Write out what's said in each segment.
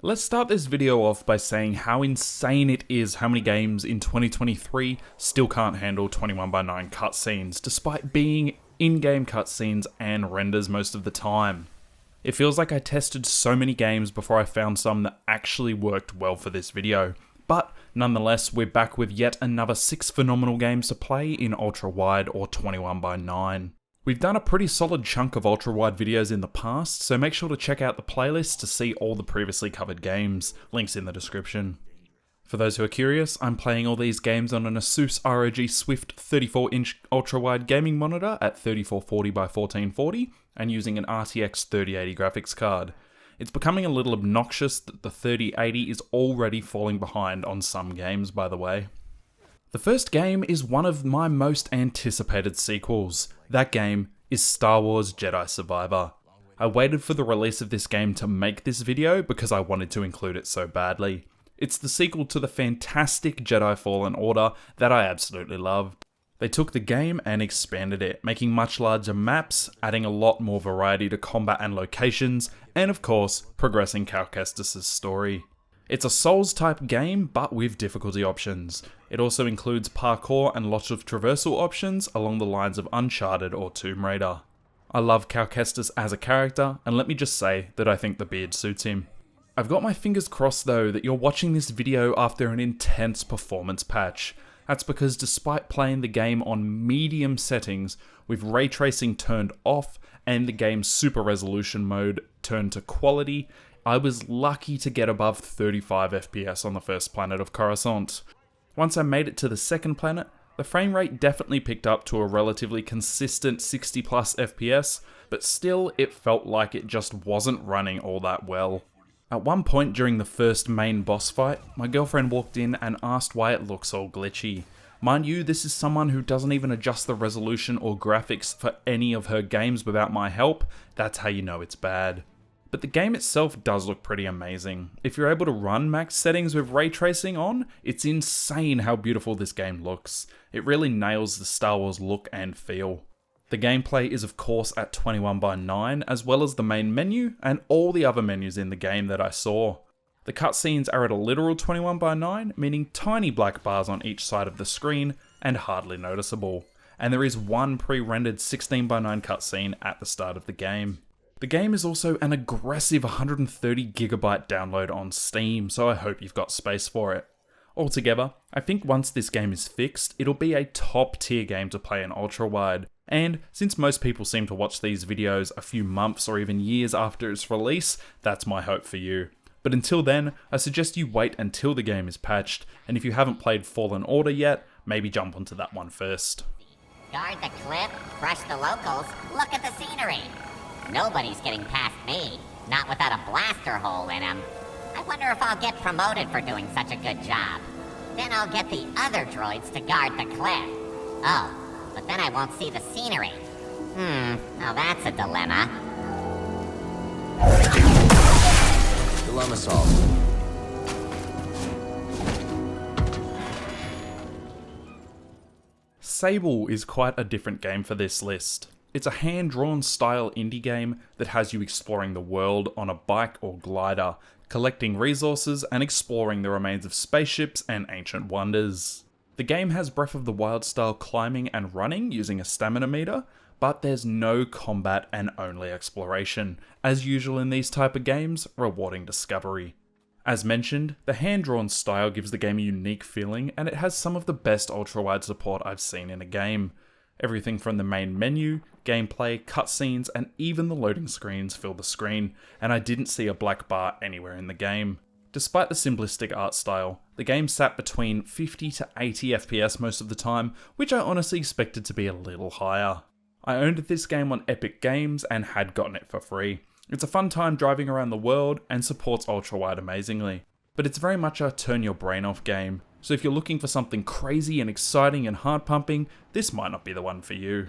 Let's start this video off by saying how insane it is how many games in 2023 still can't handle 21:9 cutscenes, despite being in-game cutscenes and renders most of the time. It feels like I tested so many games before I found some that actually worked well for this video. But nonetheless, we're back with yet another 6 phenomenal games to play in Ultrawide or 21:9. We've done a pretty solid chunk of Ultrawide videos in the past, so make sure to check out the playlist to see all the previously covered games, links in the description. For those who are curious, I'm playing all these games on an ASUS ROG SWIFT 34-inch ultrawide gaming monitor at 3440x1440 and using an RTX 3080 graphics card. It's becoming a little obnoxious that the 3080 is already falling behind on some games, by the way. The first game is one of my most anticipated sequels. That game is Star Wars Jedi Survivor. I waited for the release of this game to make this video because I wanted to include it so badly. It's the sequel to the fantastic Jedi Fallen Order that I absolutely loved. They took the game and expanded it, making much larger maps, adding a lot more variety to combat and locations, and of course, progressing Cal Kestis' story. It's a Souls-type game, but with difficulty options. It also includes parkour and lots of traversal options along the lines of Uncharted or Tomb Raider. I love Cal Kestis as a character, and let me just say that I think the beard suits him. I've got my fingers crossed though that you're watching this video after an intense performance patch. That's because despite playing the game on medium settings, with ray tracing turned off and the game's super resolution mode turned to quality, I was lucky to get above 35 FPS on the first planet of Coruscant. Once I made it to the second planet, the frame rate definitely picked up to a relatively consistent 60 plus FPS, but still it felt like it just wasn't running all that well. At one point during the first main boss fight, my girlfriend walked in and asked why it looks all glitchy. Mind you, this is someone who doesn't even adjust the resolution or graphics for any of her games without my help. That's how you know it's bad. But the game itself does look pretty amazing. If you're able to run max settings with ray tracing on, it's insane how beautiful this game looks. It really nails the Star Wars look and feel. The gameplay is of course at 21:9, as well as the main menu and all the other menus in the game that I saw. The cutscenes are at a literal 21:9, meaning tiny black bars on each side of the screen and hardly noticeable. And there is one pre-rendered 16:9 cutscene at the start of the game. The game is also an aggressive 130GB download on Steam, so I hope you've got space for it. Altogether, I think once this game is fixed, it'll be a top tier game to play in Ultrawide. And since most people seem to watch these videos a few months or even years after its release, that's my hope for you. But until then, I suggest you wait until the game is patched, and if you haven't played Fallen Order yet, maybe jump onto that one first. Guard the cliff, crush the locals, look at the scenery. Nobody's getting past me, not without a blaster hole in him. I wonder if I'll get promoted for doing such a good job. Then I'll get the other droids to guard the cliff. Oh, but then I won't see the scenery. Now that's a dilemma. Dilemma solved. Sable is quite a different game for this list. It's a hand-drawn style indie game that has you exploring the world on a bike or glider, collecting resources and exploring the remains of spaceships and ancient wonders. The game has Breath of the Wild style climbing and running using a stamina meter, but there's no combat and only exploration. As usual in these type of games, rewarding discovery. As mentioned, the hand-drawn style gives the game a unique feeling, and it has some of the best ultrawide support I've seen in a game. Everything from the main menu, gameplay, cutscenes, and even the loading screens fill the screen, and I didn't see a black bar anywhere in the game. Despite the simplistic art style, the game sat between 50 to 80 FPS most of the time, which I honestly expected to be a little higher. I owned this game on Epic Games and had gotten it for free. It's a fun time driving around the world and supports Ultrawide amazingly. But it's very much a turn your brain off game, so if you're looking for something crazy and exciting and heart pumping, this might not be the one for you.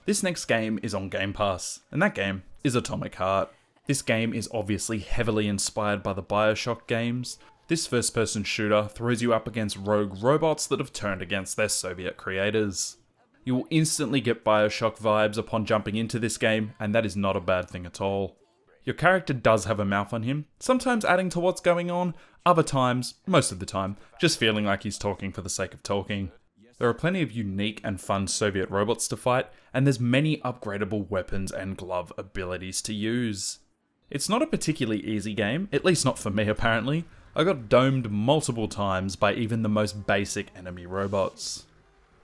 This next game is on Game Pass, and that game is Atomic Heart. This game is obviously heavily inspired by the BioShock games. This first-person shooter throws you up against rogue robots that have turned against their Soviet creators. You will instantly get BioShock vibes upon jumping into this game, and that is not a bad thing at all. Your character does have a mouth on him, sometimes adding to what's going on, other times, most of the time, just feeling like he's talking for the sake of talking. There are plenty of unique and fun Soviet robots to fight, and there's many upgradable weapons and glove abilities to use. It's not a particularly easy game, at least not for me apparently. I got domed multiple times by even the most basic enemy robots.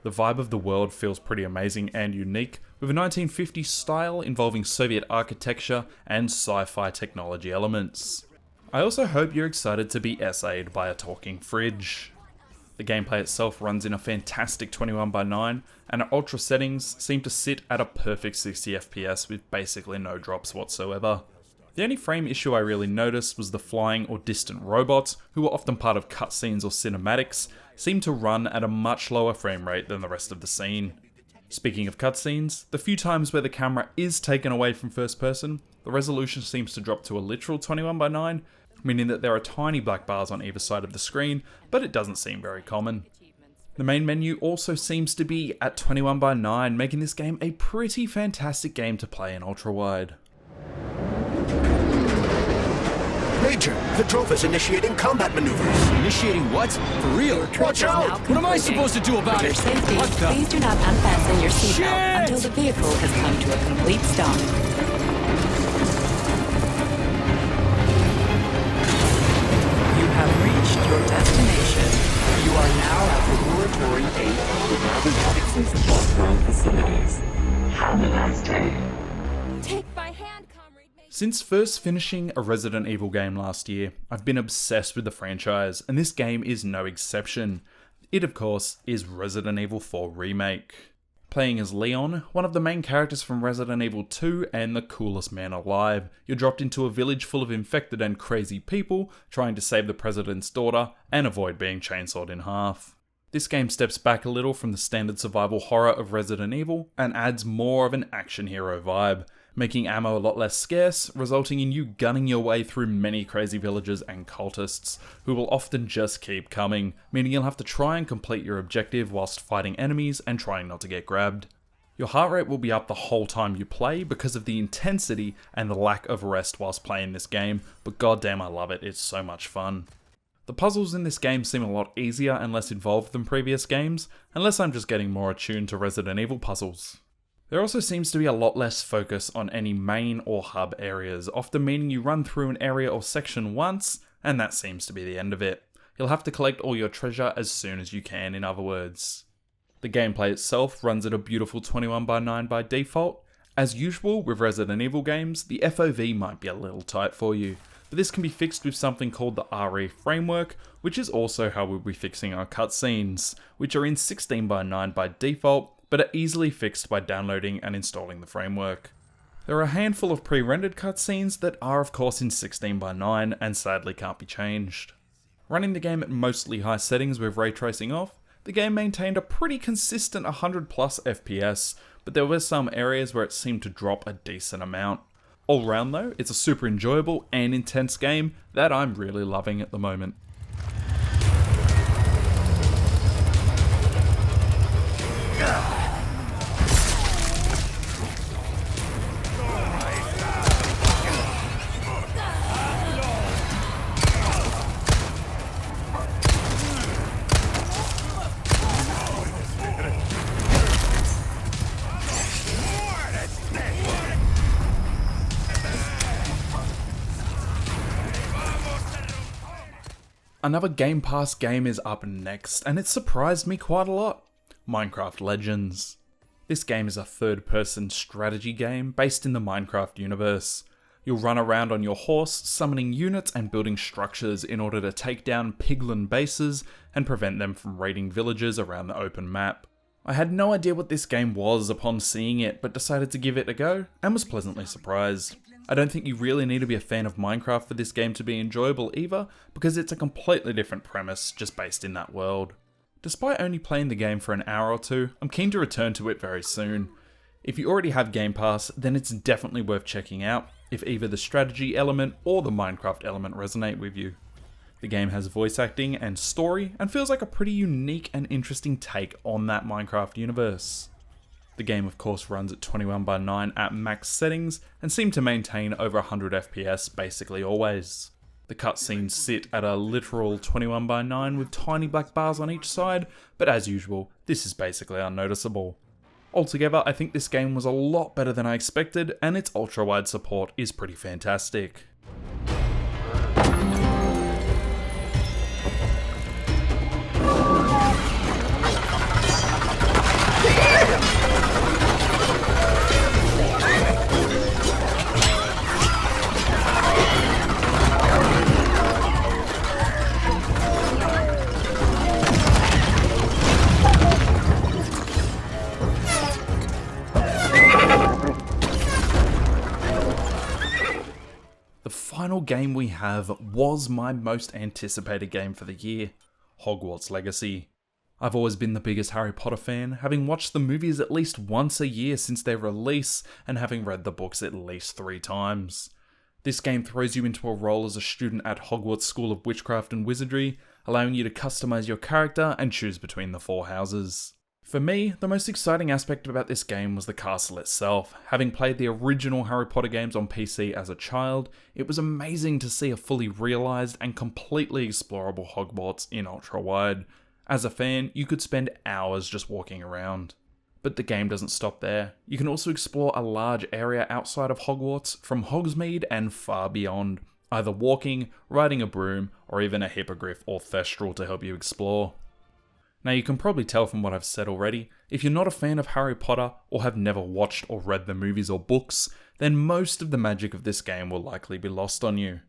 The vibe of the world feels pretty amazing and unique, with a 1950s style involving Soviet architecture and sci-fi technology elements. I also hope you're excited to be SA'd by a talking fridge. The gameplay itself runs in a fantastic 21:9, and at ultra settings seem to sit at a perfect 60 FPS with basically no drops whatsoever. The only frame issue I really noticed was the flying or distant robots, who were often part of cutscenes or cinematics, seem to run at a much lower frame rate than the rest of the scene. Speaking of cutscenes, the few times where the camera is taken away from first person, the resolution seems to drop to a literal 21:9, meaning that there are tiny black bars on either side of the screen, but it doesn't seem very common. The main menu also seems to be at 21:9, making this game a pretty fantastic game to play in ultrawide. Major, the drove is initiating combat maneuvers. Initiating what? For real? Watch out! What am I supposed to do about For your it? safety, What the? please do not unfasten your seatbelt Shit! until the vehicle has come to a complete stop. You have reached your destination. You are now at Laboratory 8 of the Robotics Industrial Facilities. Have a nice day. Take my hand, comrade. Since first finishing a Resident Evil game last year, I've been obsessed with the franchise, and this game is no exception. It, of course, is Resident Evil 4 Remake. Playing as Leon, one of the main characters from Resident Evil 2 and the coolest man alive, you're dropped into a village full of infected and crazy people trying to save the president's daughter and avoid being chainsawed in half. This game steps back a little from the standard survival horror of Resident Evil and adds more of an action hero vibe, making ammo a lot less scarce, resulting in you gunning your way through many crazy villagers and cultists, who will often just keep coming, meaning you'll have to try and complete your objective whilst fighting enemies and trying not to get grabbed. Your heart rate will be up the whole time you play because of the intensity and the lack of rest whilst playing this game, but goddamn I love it, it's so much fun. The puzzles in this game seem a lot easier and less involved than previous games, unless I'm just getting more attuned to Resident Evil puzzles. There also seems to be a lot less focus on any main or hub areas, often meaning you run through an area or section once, and that seems to be the end of it. You'll have to collect all your treasure as soon as you can, in other words. The gameplay itself runs at a beautiful 21:9 by default. As usual with Resident Evil games, the FOV might be a little tight for you, but this can be fixed with something called the RE framework, which is also how we'll be fixing our cutscenes, which are in 16:9 by default, but are easily fixed by downloading and installing the framework. There are a handful of pre-rendered cutscenes that are of course in 16:9 and sadly can't be changed. Running the game at mostly high settings with ray tracing off, the game maintained a pretty consistent 100 plus FPS, but there were some areas where it seemed to drop a decent amount. All round though, it's a super enjoyable and intense game that I'm really loving at the moment. Another Game Pass game is up next, and it surprised me quite a lot. Minecraft Legends. This game is a third-person strategy game based in the Minecraft universe. You'll run around on your horse, summoning units and building structures in order to take down piglin bases and prevent them from raiding villages around the open map. I had no idea what this game was upon seeing it, but decided to give it a go, and was pleasantly surprised. I don't think you really need to be a fan of Minecraft for this game to be enjoyable either, because it's a completely different premise just based in that world. Despite only playing the game for an hour or two, I'm keen to return to it very soon. If you already have Game Pass, then it's definitely worth checking out if either the strategy element or the Minecraft element resonate with you. The game has voice acting and story and feels like a pretty unique and interesting take on that Minecraft universe. The game of course runs at 21:9 at max settings and seems to maintain over 100 FPS basically always. The cutscenes sit at a literal 21:9 with tiny black bars on each side, but as usual, this is basically unnoticeable. Altogether, I think this game was a lot better than I expected, and its ultra-wide support is pretty fantastic. The final game we have was my most anticipated game for the year, Hogwarts Legacy. I've always been the biggest Harry Potter fan, having watched the movies at least once a year since their release and having read the books at least 3 times. This game throws you into a role as a student at Hogwarts School of Witchcraft and Wizardry, allowing you to customize your character and choose between the 4 houses. For me, the most exciting aspect about this game was the castle itself. Having played the original Harry Potter games on PC as a child, it was amazing to see a fully realised and completely explorable Hogwarts in ultra-wide. As a fan, you could spend hours just walking around. But the game doesn't stop there. You can also explore a large area outside of Hogwarts, from Hogsmeade and far beyond, either walking, riding a broom, or even a hippogriff or thestral to help you explore. Now you can probably tell from what I've said already, if you're not a fan of Harry Potter or have never watched or read the movies or books, then most of the magic of this game will likely be lost on you.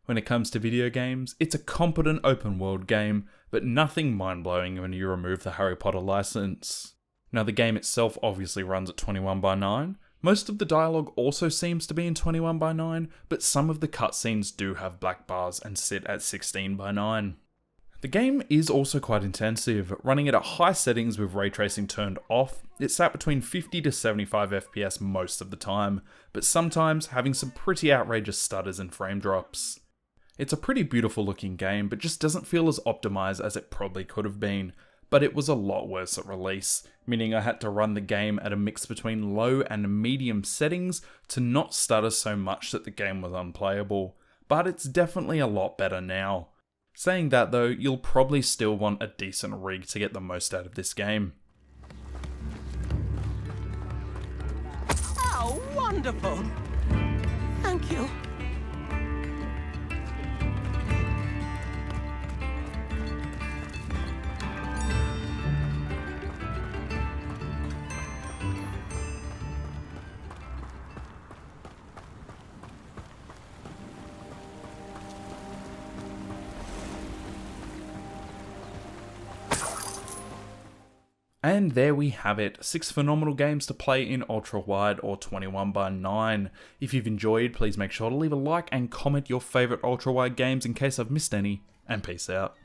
When it comes to video games, it's a competent open world game, but nothing mind-blowing when you remove the Harry Potter license. Now the game itself obviously runs at 21:9, most of the dialogue also seems to be in 21:9, but some of the cutscenes do have black bars and sit at 16:9. The game is also quite intensive, running it at high settings with ray tracing turned off. It sat between 50 to 75 FPS most of the time, but sometimes having some pretty outrageous stutters and frame drops. It's a pretty beautiful looking game, but just doesn't feel as optimized as it probably could have been. But it was a lot worse at release, meaning I had to run the game at a mix between low and medium settings to not stutter so much that the game was unplayable. But it's definitely a lot better now. Saying that though, you'll probably still want a decent rig to get the most out of this game. Oh, wonderful! Thank you. And there we have it, 6 phenomenal games to play in ultra-wide or 21:9. If you've enjoyed, please make sure to leave a like and comment your favourite ultra-wide games in case I've missed any, and peace out.